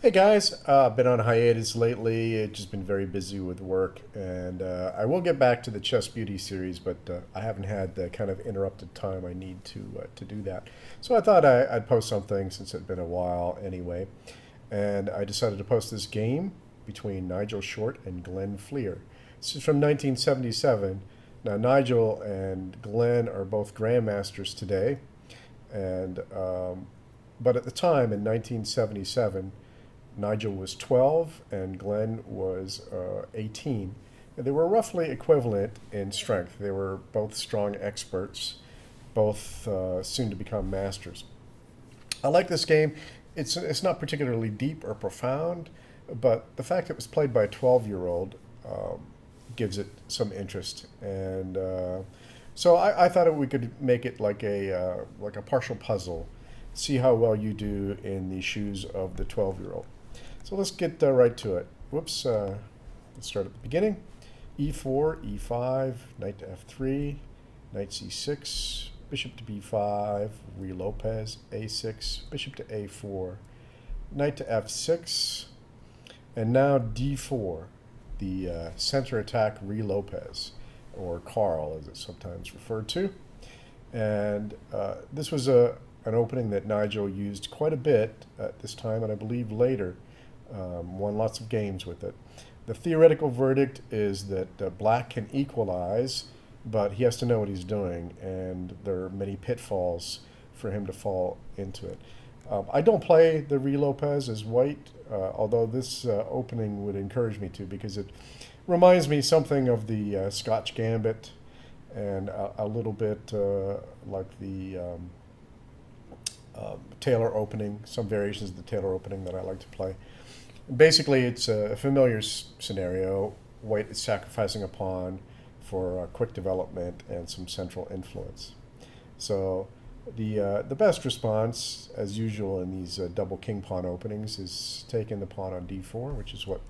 Hey guys, been on hiatus lately. It's just been very busy with work, and I will get back to the Chess Beauty series, but I haven't had the kind of interrupted time I need to do that. So I thought I'd post something since it'd been a while anyway, and I decided to post this game between Nigel Short and Glenn Fleer. This is from 1977. Now Nigel and Glenn are both grandmasters today, and but at the time in 1977. Nigel was 12 and Glenn was 18. And they were roughly equivalent in strength. They were both strong experts, both soon to become masters. I like this game. It's not particularly deep or profound, but the fact it was played by a 12-year-old gives it some interest. And so I thought we could make it like a partial puzzle. See how well you do in the shoes of the 12-year-old. So let's get right to it. Whoops, let's start at the beginning. E4, E5, knight to F3, knight C6, bishop to B5, re Lopez, A6, bishop to A4, knight to F6, and now D4, the center attack re Lopez, or Carl as it's sometimes referred to. And this was an opening that Nigel used quite a bit at this time, and I believe later. Won lots of games with it. The theoretical verdict is that black can equalize, but he has to know what he's doing, and there are many pitfalls for him to fall into it. I don't play the Re Lopez as white, although this opening would encourage me to, because it reminds me something of the Scotch Gambit and a little bit like the Taylor opening, some variations of the Taylor opening that I like to play. Basically, it's a familiar scenario. White is sacrificing a pawn for quick development and some central influence. So the best response, as usual in these double king pawn openings, is taking the pawn on d4, which is what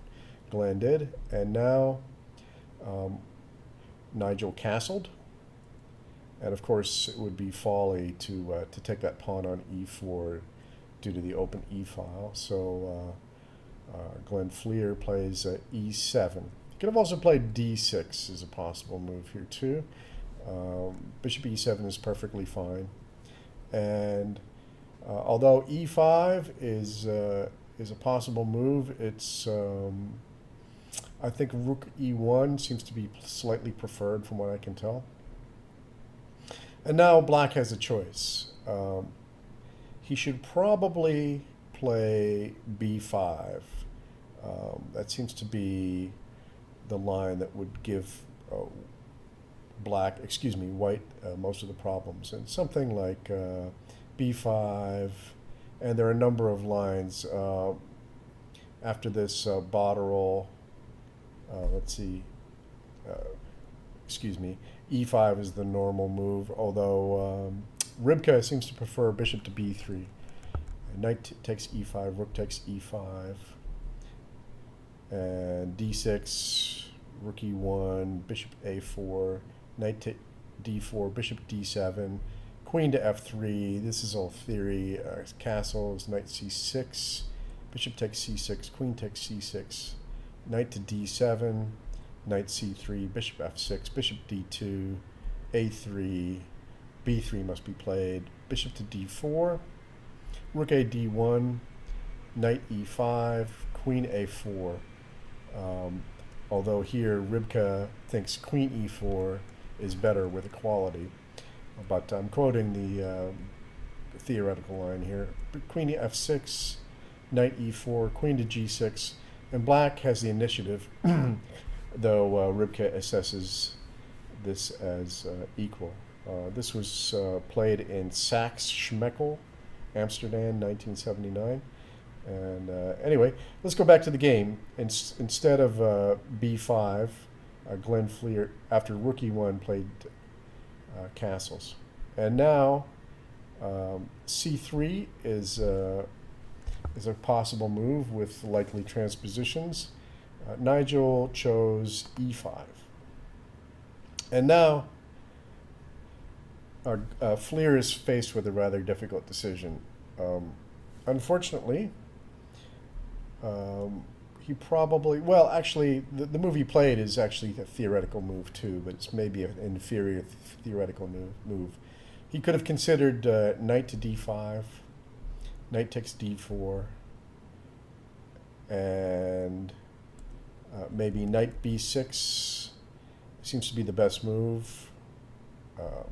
Glenn did. And now Nigel castled. And of course, it would be folly to take that pawn on e4 due to the open e file. So Glenn Fleer plays e7. You could have also played d6 as a possible move here too. Bishop e7 is perfectly fine. And although e5 is a possible move, it's I think rook e1 seems to be slightly preferred from what I can tell. And now black has a choice. He should probably play b5. That seems to be the line that would give white most of the problems. And something like b5, and there are a number of lines after this Botterill. Let's see. E5 is the normal move, although Ribka seems to prefer bishop to b3. Knight takes e5, rook takes e5, and d6, rook e1, bishop a4, knight to d4, bishop d7, queen to f3. This is all theory. Castles, knight c6, bishop takes c6, queen takes c6, knight to d7, knight c3, bishop f6, bishop d2, a3, b3 must be played, bishop to d4, rook a d1, knight e5, queen a4. Although here Ribka thinks queen e4 is better with equality, but I'm quoting the theoretical line here. Queen to f6, knight e4, queen to g6, and black has the initiative, though Ribka assesses this as equal. This was played in Saxe-Schmeckel, Amsterdam, 1979. And anyway, let's go back to the game. Instead of b5, Glenn Fleer, after rook e1, played castles. And now c3 is a possible move with likely transpositions. Nigel chose e5. And now Fleer is faced with a rather difficult decision. Unfortunately, He probably, well, actually, the move he played is actually a theoretical move too, but it's maybe an inferior theoretical move. He could have considered knight to d5, knight takes d4, and maybe knight b6 seems to be the best move.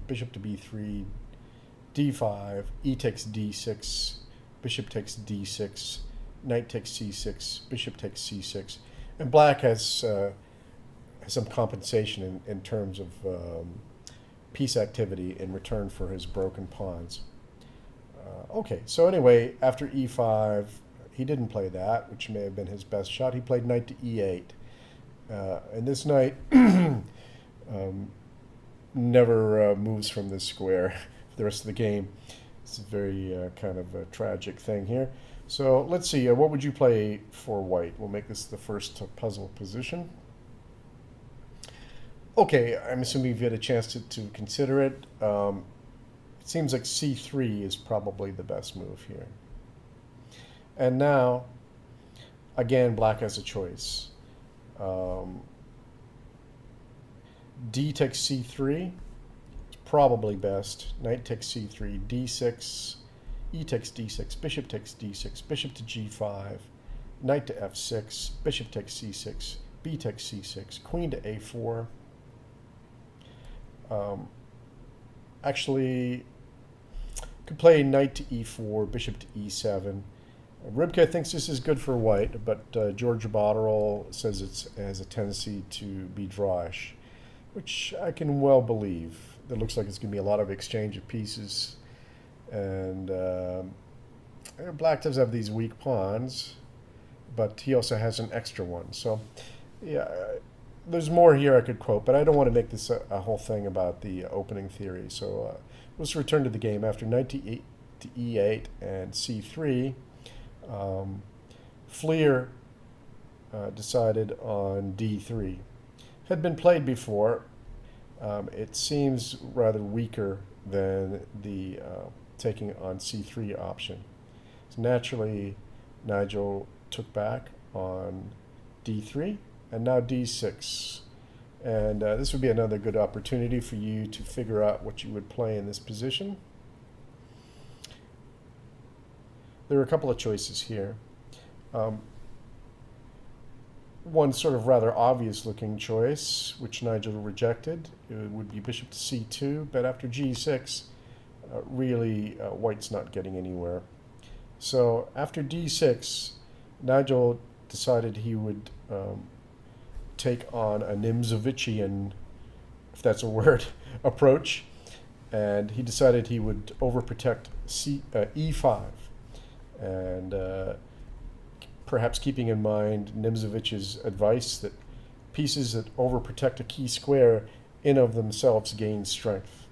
Bishop to b3, d5, e takes d6, bishop takes d6, knight takes c6, bishop takes c6, and black has some compensation in terms of piece activity in return for his broken pawns. Okay, so anyway, after e5, he didn't play that, which may have been his best shot. He played knight to e8, and this knight never moves from this square for the rest of the game. It's a very kind of a tragic thing here. So let's see, what would you play for white? We'll make this the first puzzle position. Okay, I'm assuming you've had a chance to consider it. It seems like c3 is probably the best move here. And now, again, black has a choice. D takes c3, it's probably best. Knight takes c3, d6, e takes d6, bishop takes d6, bishop to g5, knight to f6, bishop takes c6, b takes c6, queen to a4. Actually, could play knight to e4, bishop to e7. Ribka thinks this is good for white, but George Botterill says it has a tendency to be drawish, which I can well believe. It looks like it's going to be a lot of exchange of pieces, and black does have these weak pawns, but he also has an extra one. So, yeah, there's more here I could quote, but I don't want to make this a whole thing about the opening theory. So let's return to the game. After knight to e8 and c3, Fleer decided on d3. Had been played before. It seems rather weaker than the taking on c3 option. So naturally, Nigel took back on d3, and now d6. And this would be another good opportunity for you to figure out what you would play in this position. There are a couple of choices here. One sort of rather obvious looking choice, which Nigel rejected, would be bishop to c2, but after g6, really white's not getting anywhere. So after d6, Nigel decided he would take on a Nimzovician, if that's a word, approach, and he decided he would overprotect e5, and perhaps keeping in mind Nimzovich's advice that pieces that overprotect a key square in of themselves gain strength.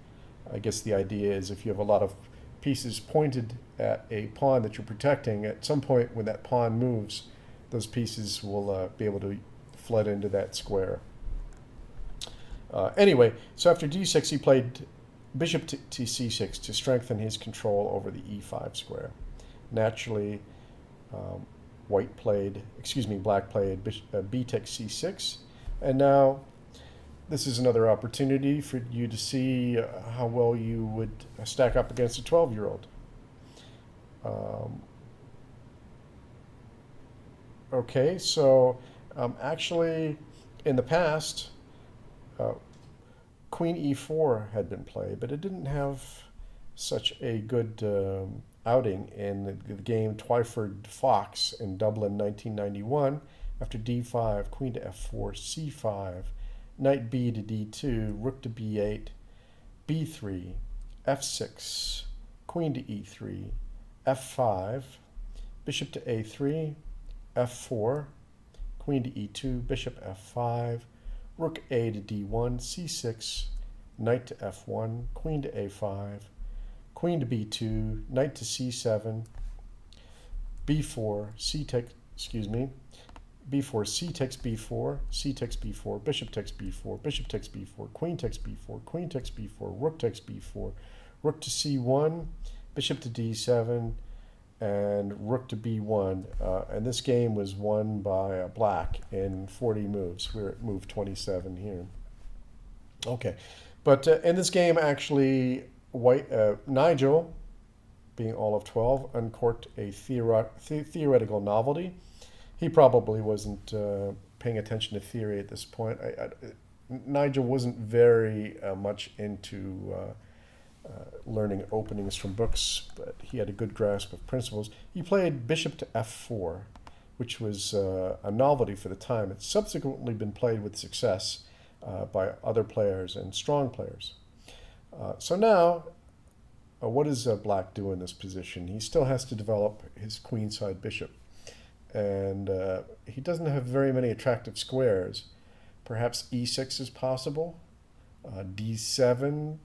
I guess the idea is if you have a lot of pieces pointed at a pawn that you're protecting, at some point when that pawn moves, those pieces will be able to flood into that square. Anyway, so after d6, he played bishop to c6 to strengthen his control over the e5 square. Naturally, black played b takes c6, and now this is another opportunity for you to see how well you would stack up against a 12-year-old. Okay, so actually, in the past, Queen e4 had been played, but it didn't have such a good outing in the game Twyford-Fox in Dublin 1991. After d5, queen to f4, c5, knight b to d2, rook to b8, b3, f6, queen to e3, f5, bishop to a3, f4, queen to e2, bishop f5, rook a to d1, c6, knight to f1, queen to a5, queen to b2, knight to c7, b4, b4, c takes b4, c takes b4, bishop takes b4, bishop takes b4, queen takes b4, queen takes b4, rook takes b4, rook to c1, bishop to d7, and rook to b1. And this game was won by black in 40 moves. We're at move 27 here. Okay, but in this game, actually, Nigel, being all of 12, uncorked a theoretical novelty. He probably wasn't paying attention to theory at this point. Nigel wasn't very much into learning openings from books, but he had a good grasp of principles. He played bishop to f4, which was a novelty for the time. It's subsequently been played with success by other players and strong players. So now, what does black do in this position? He still has to develop his queenside bishop. And he doesn't have very many attractive squares. Perhaps e6 is possible. d7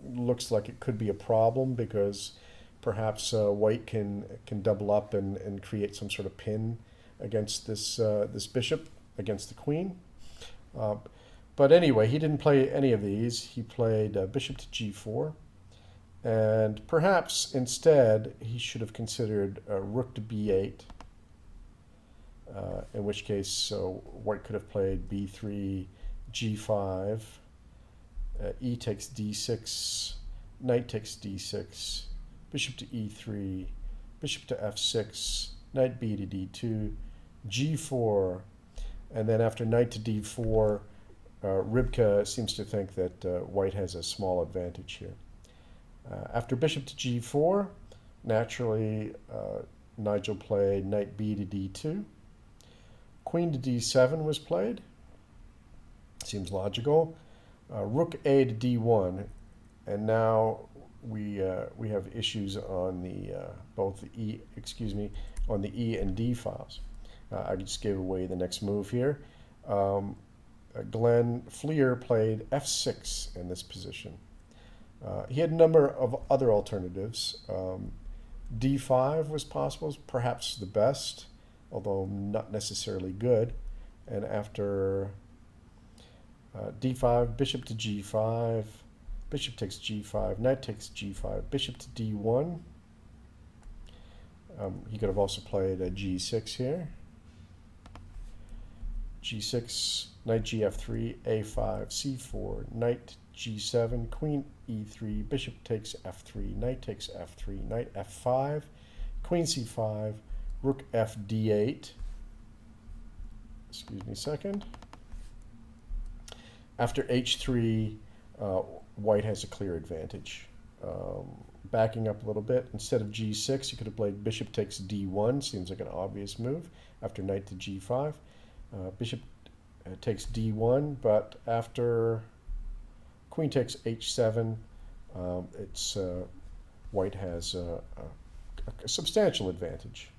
looks like it could be a problem because perhaps white can double up and create some sort of pin against this bishop, against the queen. But anyway, he didn't play any of these. He played bishop to g4. And perhaps instead he should have considered rook to b8. In which case, white could have played b3, g5, e takes d6, knight takes d6, bishop to e3, bishop to f6, knight b to d2, g4, and then after knight to d4, Rybka seems to think that white has a small advantage here. After bishop to g4, naturally, Nigel played knight b to d2. Queen to d7 was played. Seems logical. Rook a to d1, and now we have issues on the both the on the e and d files. I just gave away the next move here. Fleer played f6 in this position. He had a number of other alternatives. d5 was possible, perhaps the best, although not necessarily good. And after d5, bishop to g5, bishop takes g5, knight takes g5, bishop to d1. He could have also played a g6 here. g6, knight gf3, a5, c4, knight g7, queen e3, bishop takes f3, knight takes f3, knight f5, queen c5, rook f d8. Excuse me a second. After h3, white has a clear advantage. Backing up a little bit, instead of g6, you could have played bishop takes d1. Seems like an obvious move. After knight to g5, bishop takes d1, but after queen takes h7, it's white has a substantial advantage.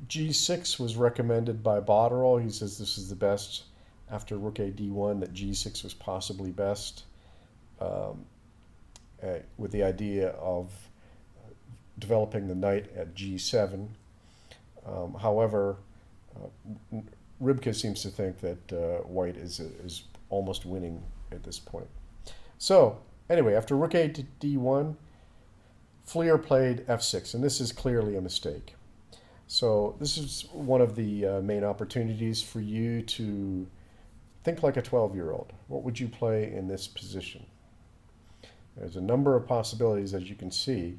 G6 was recommended by Botterill. He says this is the best. After rook a d1, that g6 was possibly best, with the idea of developing the knight at g7. However, Rybka seems to think that white is almost winning at this point. So anyway, after rook a to d1, Fleer played f6, and this is clearly a mistake. So this is one of the main opportunities for you to think like a 12-year-old. What would you play in this position? There's a number of possibilities, as you can see.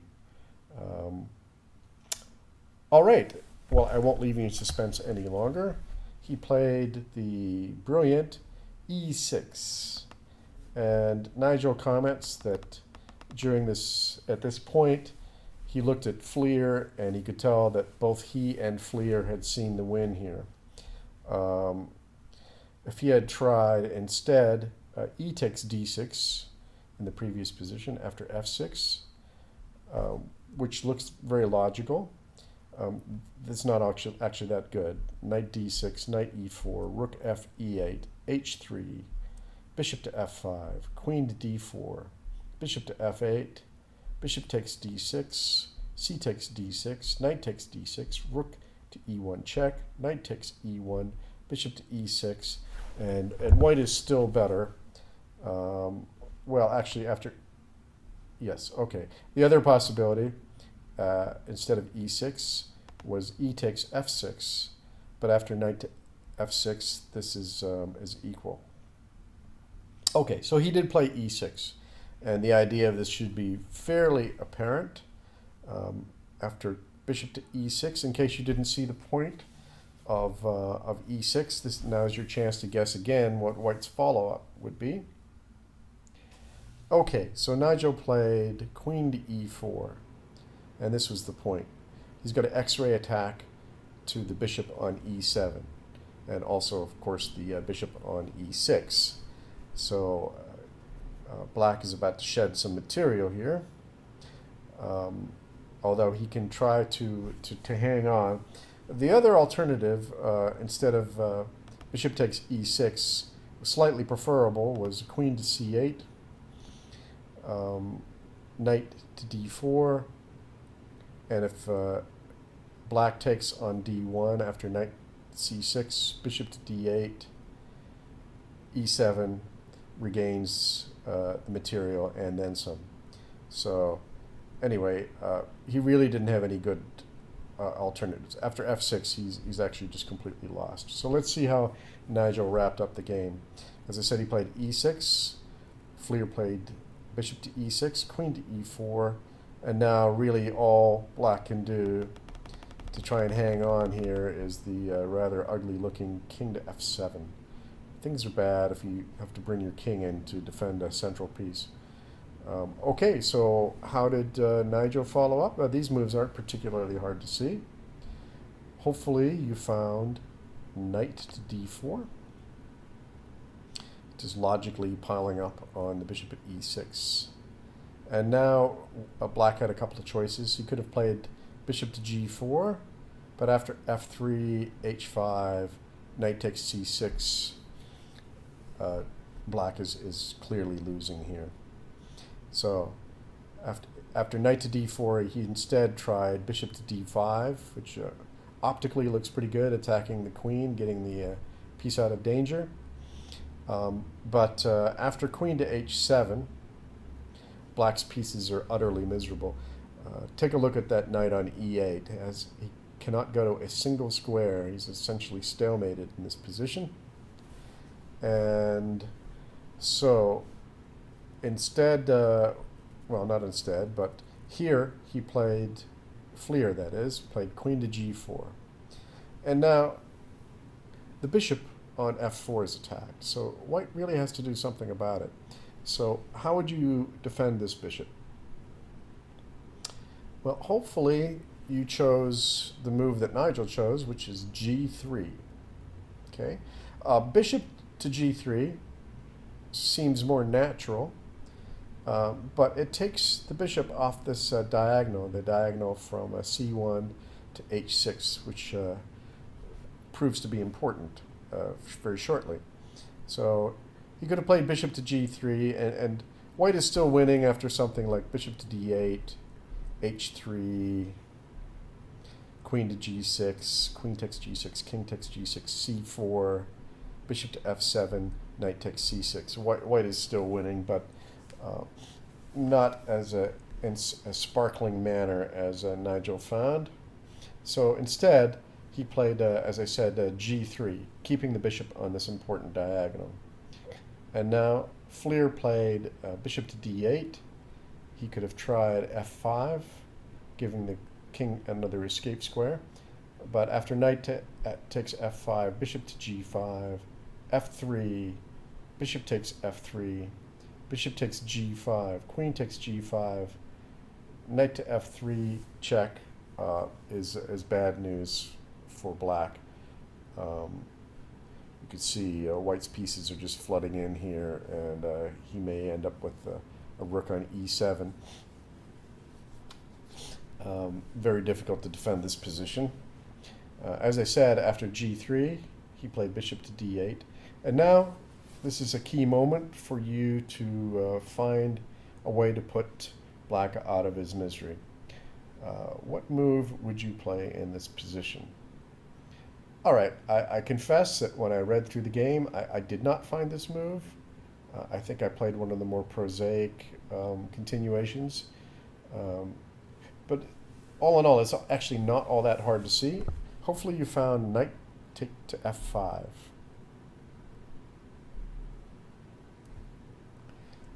All right. Well, I won't leave you in suspense any longer. He played the brilliant e6. And Nigel comments that at this point, he looked at Fleer and he could tell that both he and Fleer had seen the win here. If he had tried instead e takes d6 in the previous position after f6, which looks very logical, that's not actually that good. Knight d6, knight e4, rook f e8, h3, bishop to f5, queen to d4, bishop to f8, bishop takes d6, c takes d6, knight takes d6, rook to e1 check, knight takes e1, bishop to e6, and white is still better. Well, actually, after Yes, okay. The other possibility, instead of e6, was e takes f6, but after knight to f6, this is equal. Okay, so he did play e6, and the idea of this should be fairly apparent. After bishop to e6, in case you didn't see the point of e6, this now is your chance to guess again what white's follow-up would be. Okay, so Nigel played queen to e4, and this was the point. He's got an X-ray attack to the bishop on e7, and also, of course, the bishop on e6. So black is about to shed some material here, although he can try to hang on. The other alternative, instead of bishop takes e6, slightly preferable, was queen to c8, knight to d4, and if black takes on d1 after knight c6, bishop to d8, e7 regains the material and then some. So anyway, he really didn't have any good alternatives. After f6, he's actually just completely lost. So let's see how Nigel wrapped up the game. As I said, he played e6, Fleer played bishop to e6, queen to e4, and now really all black can do to try and hang on here is the rather ugly looking king to f7. Things are bad if you have to bring your king in to defend a central piece. Okay, so how did Nigel follow up? These moves aren't particularly hard to see. Hopefully you found knight to d4. Just logically piling up on the bishop at e6. And now black had a couple of choices. He could have played bishop to g4, but after f3, h5, knight takes c6, black is clearly losing here. So after knight to d4, he instead tried bishop to d5, which optically looks pretty good, attacking the queen, getting the piece out of danger. But after queen to h7, black's pieces are utterly miserable. Take a look at that knight on e8. He cannot go to a single square. He's essentially stalemated in this position. And so instead, well, not instead, but here he played Fleer, that is, played queen to g4. And now the bishop on f4 is attacked, so white really has to do something about it. So how would you defend this bishop? Well, hopefully you chose the move that Nigel chose, which is g3. Okay, bishop to g3 seems more natural, but it takes the bishop off this diagonal, the diagonal from c1 to h6, which proves to be important very shortly. So he could have played bishop to g3, and white is still winning after something like bishop to d8, h3, queen to g6, queen takes g6, king takes g6, c4, bishop to f7, knight takes c6. White is still winning, but not as in a sparkling manner as Nigel found. So instead, he played, as I said, g3, keeping the bishop on this important diagonal. And now Fleer played bishop to d8. He could have tried f5, giving the king another escape square. But after knight takes f5, bishop to g5, f3, bishop takes f3, bishop takes g5, queen takes g5, knight to f3 check is bad news for black. You can see white's pieces are just flooding in here, and he may end up with a rook on e7. Very difficult to defend this position. As I said, after g3, he played bishop to d8. And now, this is a key moment for you to find a way to put black out of his misery. What move would you play in this position? All right, I confess that when I read through the game, I did not find this move I think I played one of the more prosaic continuations. Um, but all in all, it's actually not all that hard to see. Hopefully you found knight take to f5.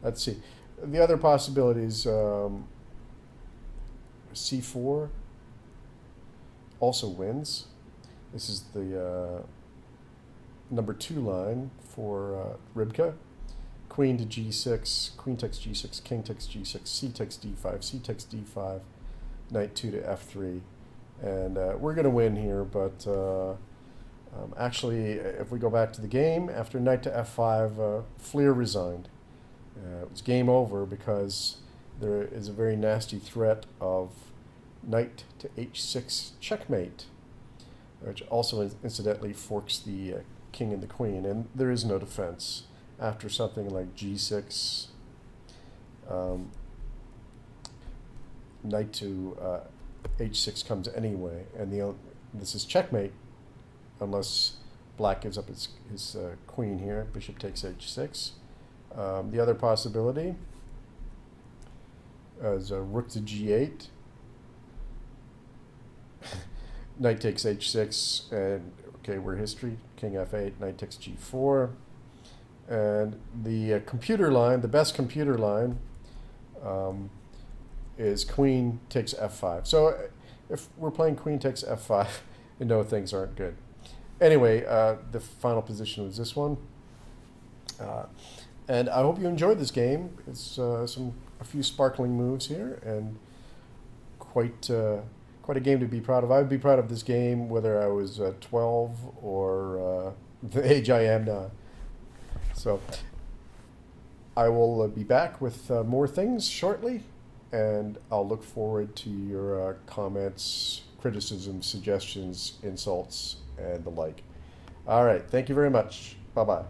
Let's see. The other possibilities, c4 also wins. This is the number 2 line for Ribka. Queen to g6, queen takes g6, king takes g6, c takes d5, c takes d5, knight 2 to f3. And we're going to win here, but actually, if we go back to the game, after knight to f5, Fleer resigned. It was game over because there is a very nasty threat of knight to h6 checkmate, which also incidentally forks the king and the queen, and there is no defense after something like g6, knight to h6 comes anyway, and this is checkmate unless black gives up his queen here. Bishop takes h6. The other possibility is rook to g8. Knight takes h6, and okay, we're history. King f8, knight takes g4. And the computer line, the best computer line, is queen takes f5. So if we're playing queen takes f5, you know things aren't good. Anyway, the final position was this one. And I hope you enjoyed this game. It's a few sparkling moves here, and quite a game to be proud of. I would be proud of this game whether I was 12 or the age I am now. So I will be back with more things shortly, and I'll look forward to your comments, criticisms, suggestions, insults, and the like. All right. Thank you very much. Bye-bye.